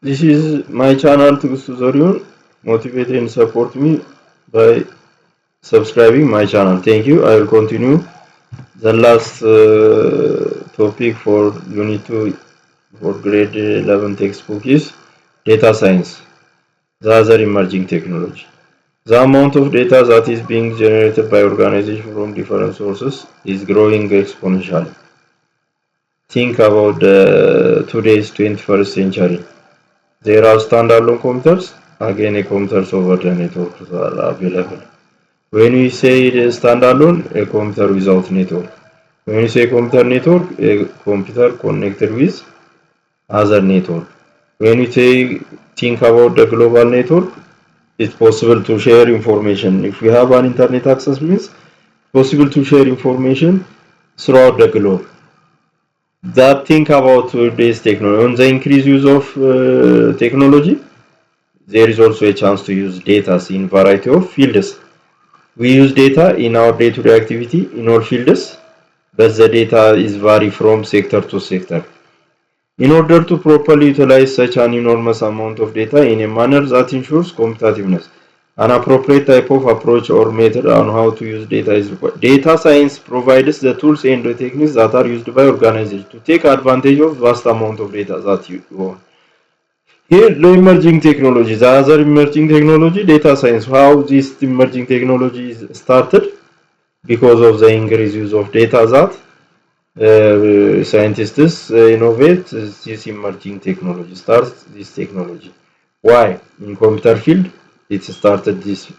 This is my channel to Zorion. Motivate and support me by subscribing my channel. Thank you. I will continue. The last topic for Unit 2 for grade 11 textbook is data science, the other emerging technology. The amount of data that is being generated by organizations from different sources is growing exponentially. Think about today's 21st century. There are standalone computers, again a computers over the network are available. When we say standalone, a computer without network. When we say computer network, a computer connected with other network. When we say think about the global network, it's possible to share information. If we have an internet access means possible to share information throughout the globe. That think about today's technology. On the increased use of technology, there is also a chance to use data in variety of fields. We use data in our day-to-day activity in all fields, but the data is vary from sector to sector. In order to properly utilize such an enormous amount of data in a manner that ensures competitiveness, an appropriate type of approach or method on how to use data is required. Data science provides the tools and the techniques that are used by organizations to take advantage of vast amount of data that you own. Here, the emerging technology, the other emerging technology, data science. How this emerging technology is started? Because of the increased use of data that scientists innovate this emerging technology, start this technology. Why? In computer field, it started this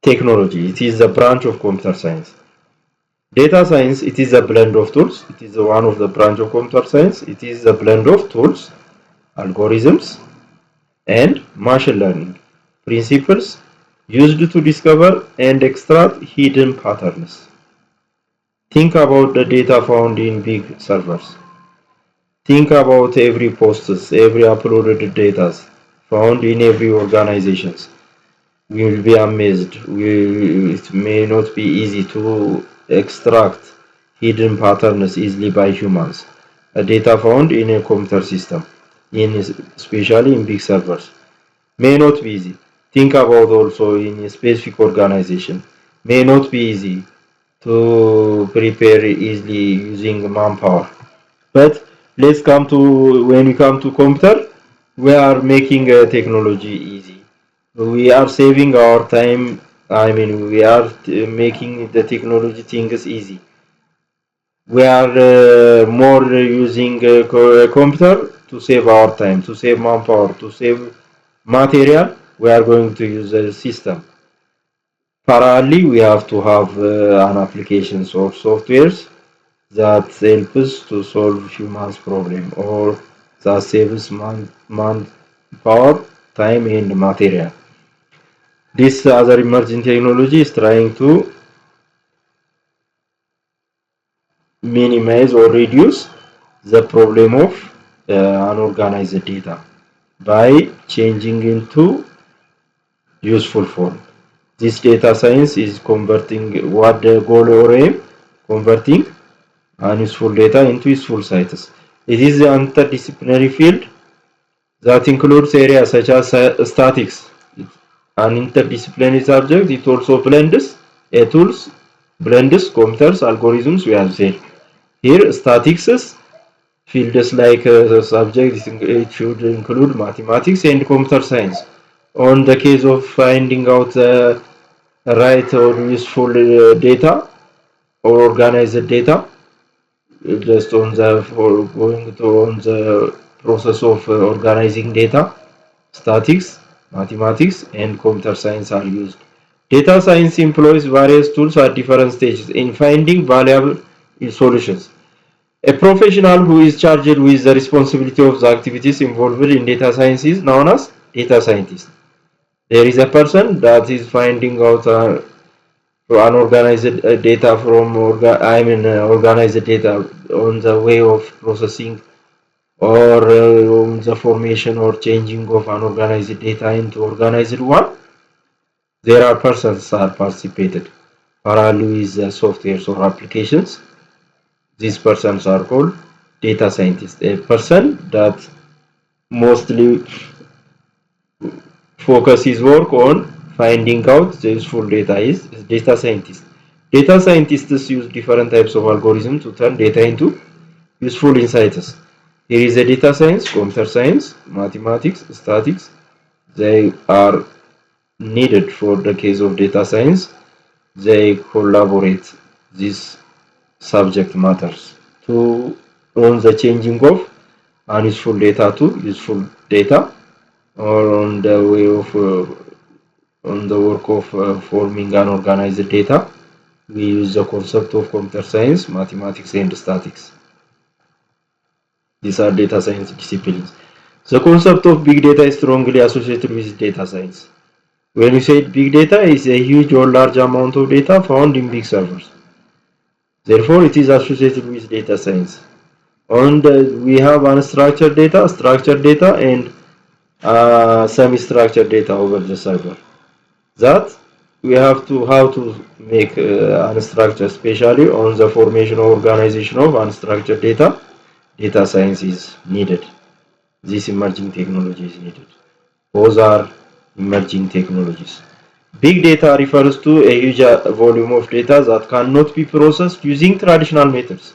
technology. It is a branch of computer science. Data science, it is a blend of tools. It is one of the branch of computer science. It is a blend of tools, algorithms, and machine learning principles used to discover and extract hidden patterns. Think about the data found in big servers. Think about every posts, every uploaded data found in every organization. We will be amazed. It may not be easy to extract hidden patterns easily by humans. A data found in a computer system, especially in big servers, may not be easy. Think about also in a specific organization. May not be easy to prepare easily using manpower. But let's come to when we come to computer, we are making technology easy. We are saving our time. I mean, we are making the technology things easy. We are more using computer to save our time, to save manpower, to save material. We are going to use a system. Parallelly, we have to have an applications or softwares that helps to solve humans problem or that saves manpower, time and material. This other emerging technology is trying to minimize or reduce the problem of unorganized data by changing into useful form. This data science is converting what the goal or aim, converting unuseful data into useful sites. It is an interdisciplinary field that includes areas such as statics. An interdisciplinary subject. It also blends tools, blends computers, algorithms. We have said here statics fields like subjects. It should include mathematics and computer science. On the case of finding out the right or useful data or organized data, just on the for going to on the process of organizing data, statics, mathematics, and computer science are used. Data science employs various tools at different stages in finding valuable solutions. A professional who is charged with the responsibility of the activities involved in data science is known as data scientist. There is a person that is finding out unorganized data from organized data on the way of processing or on the formation or changing of unorganized data into organized one. There are persons that are participated parallel with softwares or applications. These persons are called data scientists. A person that mostly focus his work on finding out the useful data is data scientist. Data scientists use different types of algorithms to turn data into useful insights. Here is a data science, computer science, mathematics, statistics. They are needed for the case of data science. They collaborate these subject matters to on the changing of unuseful data to useful data, or on the way of on the work of forming an organized data. We use the concept of computer science, mathematics, and statistics. These are data science disciplines. The concept of big data is strongly associated with data science. When you say big data is a huge or large amount of data found in big servers. Therefore, it is associated with data science. And we have unstructured data, structured data, and semi-structured data over the server. That we have to how to make unstructured, especially on the formation or organization of unstructured data. Data science is needed. This emerging technology is needed. Those are emerging technologies. Big data refers to a huge volume of data that cannot be processed using traditional methods.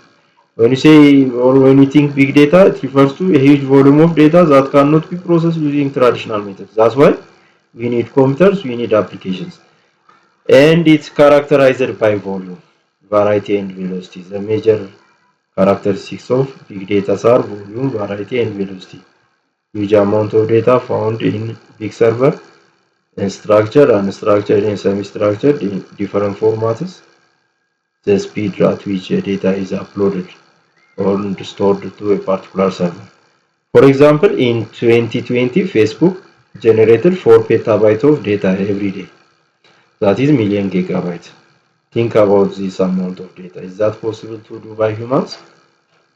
When you say or when you think big data, it refers to a huge volume of data that cannot be processed using traditional methods. That's why we need computers, we need applications. And it's characterized by volume, variety, and velocity. The major characteristics of big data are volume, variety, and velocity. Huge amount of data found in big server, and structured, unstructured, and semi-structured in different formats. The speed at which data is uploaded or stored to a particular server. For example, in 2020, Facebook generated 4 petabytes of data every day. That is million gigabytes. Think about this amount of data. Is that possible to do by humans?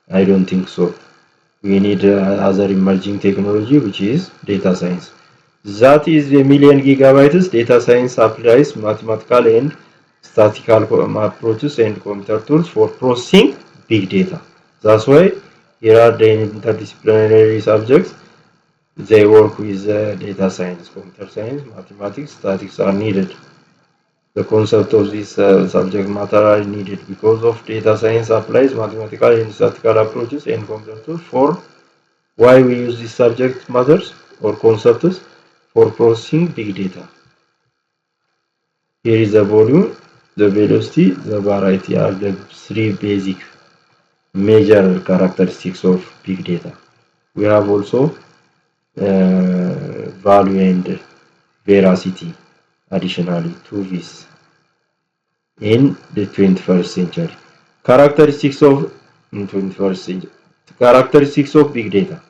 I don't think so. We need other emerging technology, which is data science. That is a million gigabytes. Data science applies mathematical and statistical approaches and computer tools for processing big data. That's why here are the interdisciplinary subjects. They work with data science, computer science, mathematics, statistics are needed. The concept of this subject matter are needed because of data science applies mathematical and statistical approaches and computer tools for why we use these subject matters or concepts for processing big data. Here is the volume, the velocity, the variety are the three basic major characteristics of big data. We have also value and veracity additionally to this in the 21st century. Characteristics of 21st century. Characteristics of big data.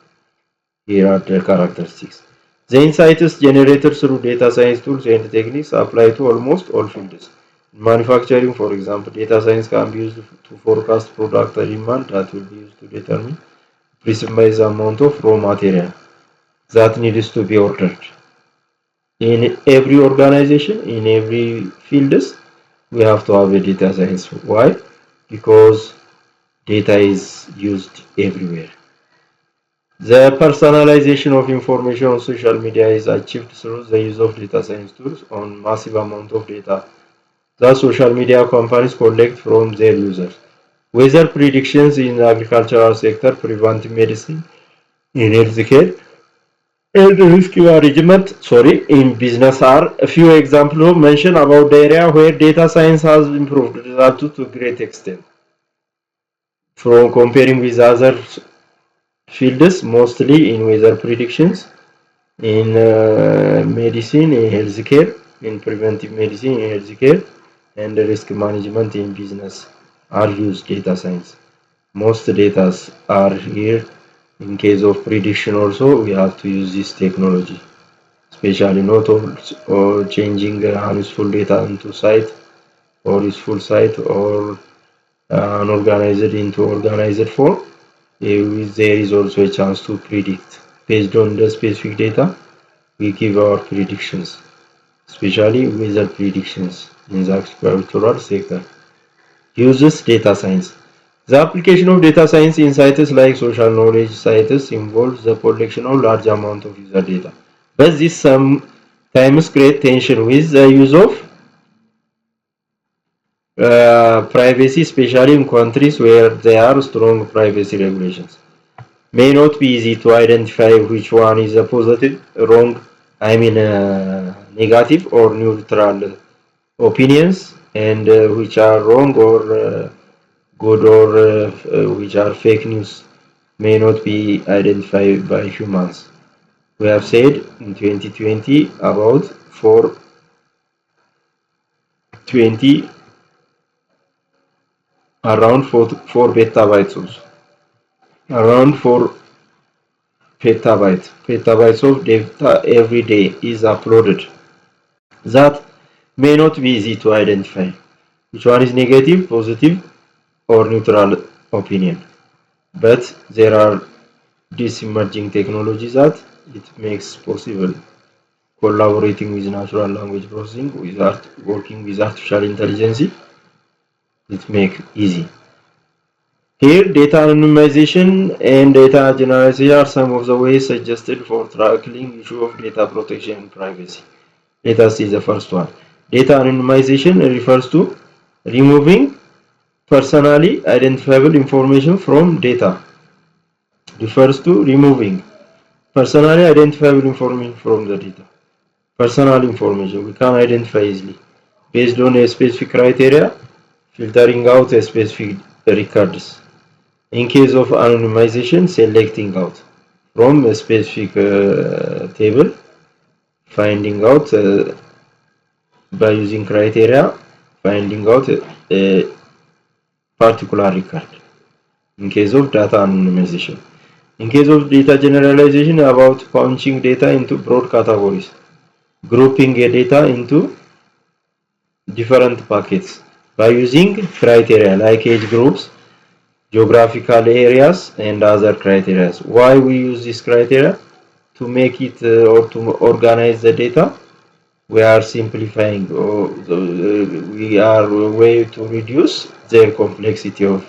Here are the characteristics. The insights generated through data science tools and techniques apply to almost all fields. In manufacturing, for example, data science can be used to forecast product demand that will be used to determine precise amount of raw material that needs to be ordered. In every organization, in every fields, we have to have a data science. Why? Because data is used everywhere. The personalization of information on social media is achieved through the use of data science tools on massive amount of data that social media companies collect from their users. Weather predictions in the agricultural sector, preventive medicine in healthcare, and risk management, in business are a few examples mentioned about the area where data science has improved results to a great extent. From comparing with other fields, mostly in weather predictions, in medicine, in healthcare, in preventive medicine, in healthcare, and risk management in business are used data science. Most data are here. In case of prediction also, we have to use this technology, especially not or changing unuseful data into site or useful site or unorganized into organized form. There is also a chance to predict based on the specific data. We give our predictions, especially weather predictions in the agricultural sector. Uses data science. The application of data science in sites like social knowledge sites involves the collection of large amount of user data. But this sometimes create tension with the use of privacy, especially in countries where there are strong privacy regulations. May not be easy to identify which one is a positive, wrong, negative or neutral opinions, and which are wrong or good or which are fake news may not be identified by humans. We have said in 2020 about 420 around 4 petabytes also. Around 4 petabytes of data every day is uploaded. That may not be easy to identify. Which one is negative, positive, or neutral opinion? But there are these emerging technologies that it makes possible. Collaborating with natural language processing, working with artificial intelligence, it makes easy. Here, data anonymization and data generalization are some of the ways suggested for tackling issue of data protection and privacy. Let us see the first one. Data anonymization refers to removing personally identifiable information from data. Refers to removing personally identifiable information from the data. Personal information we can identify easily based on a specific criteria, filtering out a specific records. In case of anonymization, selecting out from a specific table, finding out by using criteria, finding out a particular record. In case of data anonymization. In case of data generalization, about punching data into broad categories, grouping a data into different buckets by using criteria like age groups, geographical areas, and other criteria. Why we use this criteria? To make it or to organize the data. We are simplifying or we are a way to reduce the complexity of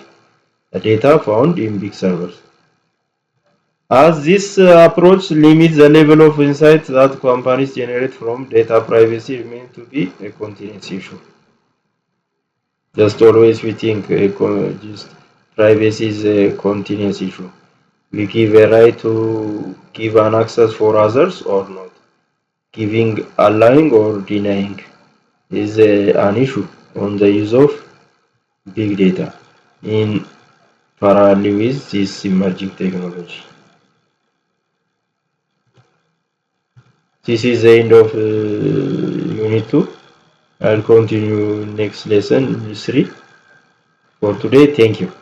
the data found in big servers. As this approach limits the level of insight that companies generate from data, privacy remains to be a continuous issue. Just always we think just privacy is a continuous issue. We give a right to give an access for others or not. Giving, allowing or denying is an issue on the use of big data in parallel with this emerging technology. This is the end of Unit 2. I'll continue next lesson, 3. For today, thank you.